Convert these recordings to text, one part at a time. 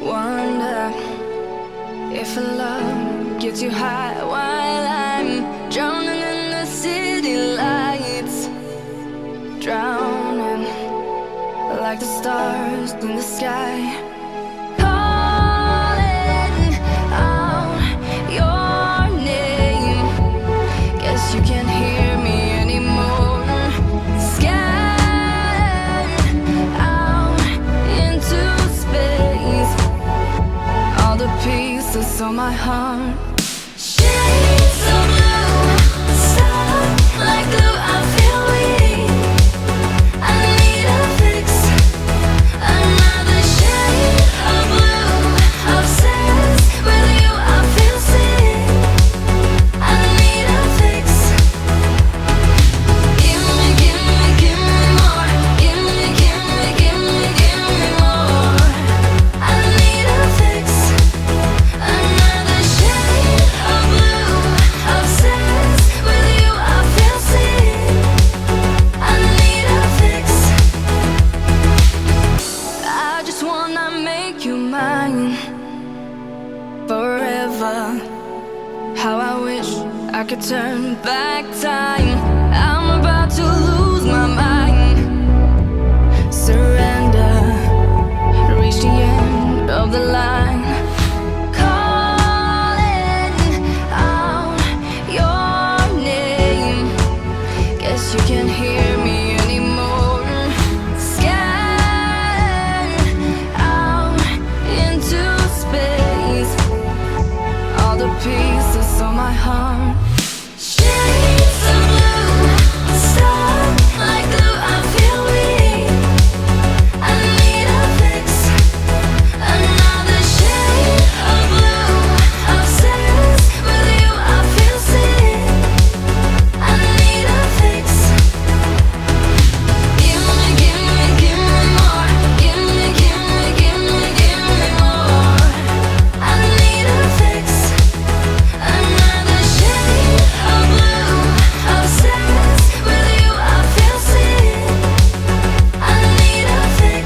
Wonder if a love gets you high while I'm drowning in the city lights, drowning like the stars in the sky. Calling out your name, guess you can't hear me anymore. Scattered out into space, all the pieces of my heart. Shades of blue, stuck like glue, I feel weak. I need a fix. Another shade of blue, obsessed with you, I feel sick. I need a fix. Give me, give me, give me more. Give me, give me, give me, give me more. I need a fix. Another shade of blue, obsessed with you, I feel sick. I need a fix. I just wanna make you mine forever. How I wish I could turn back time. I'm about to lose my mind. Surrender, reach the end of the line. Calling out your name, guess you can't hear me anymore. Scattered out into space, all the pieces of my heart. Shades of blue, stuck like glue, I feel weak. I need a fix. Another shade of blue, obsessed with you, I feel sick. I need a fix. Give me, give me, give me more. Give me, give me, give me, give me more. I need a fix. Another shade of blue, obsessed with you, I feel sick. I need a fix.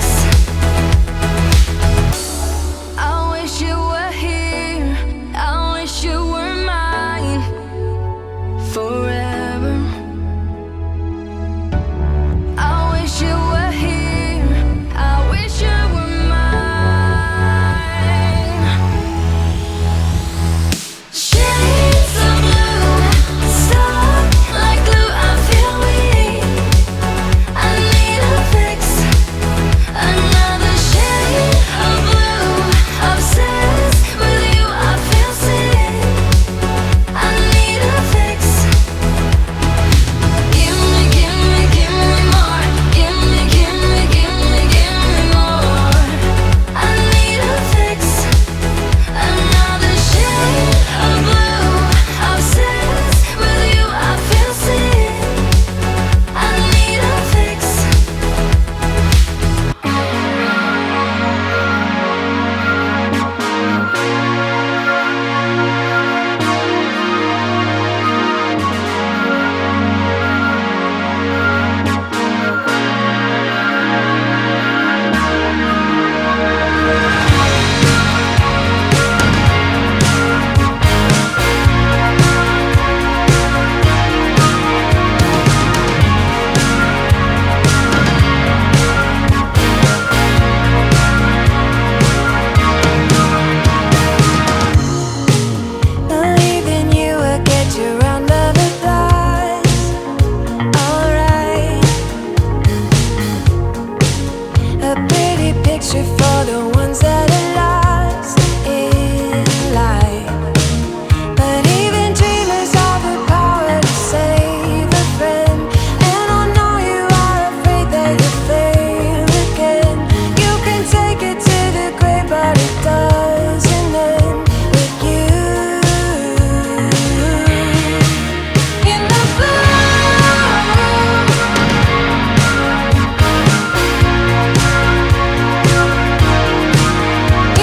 I wish you were here. I wish you were mine forever. I wish you were here. I wish you were mine. Shades of blue, stuck like glue, I feel weak. I need a fix. Another shade of blue, obsessed with you, I feel sick. I need a fix. Give me, give me, give me more. Give me, give me, give me, give me more. I need a fix. Another shade of blue, obsessed with you, I feel sick. I need a fix. Believing you will get you round the thighs. Alright. A pretty picture for the ones that are lost in life. But even dreamers have the power to save a friend. And I know you are afraid that you'll fail again. You can take it to the grave, but it doesn't end with you. In the blue, in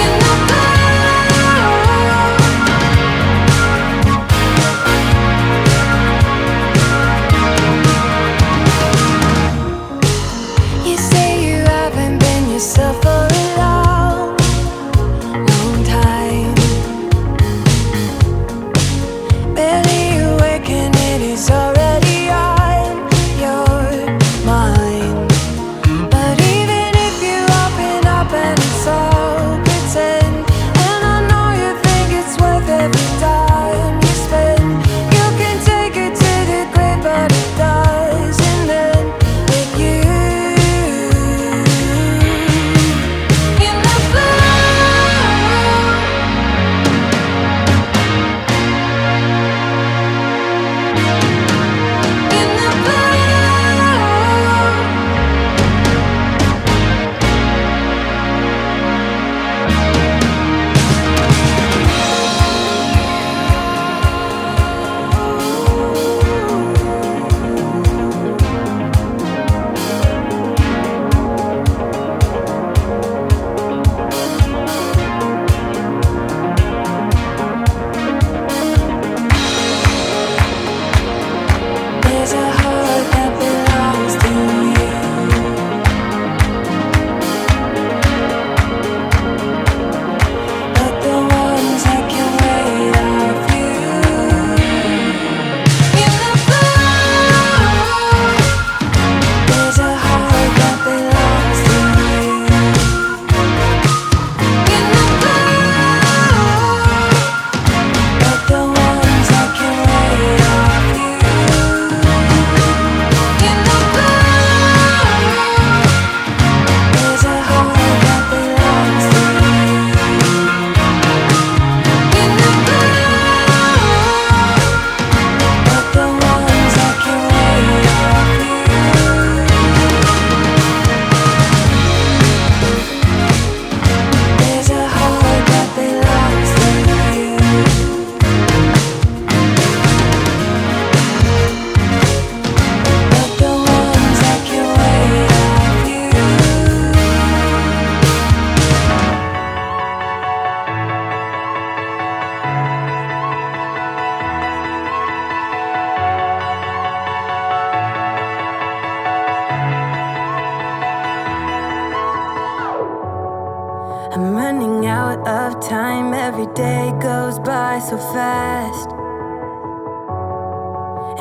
I'm running out of time, every day goes by so fast.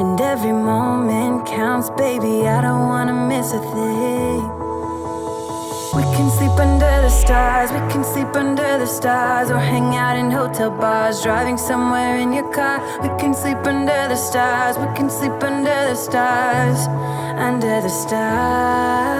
And every moment counts, baby, I don't wanna miss a thing. We can sleep under the stars, we can sleep under the stars, or hang out in hotel bars, driving somewhere in your car. We can sleep under the stars, we can sleep under the stars, under the stars.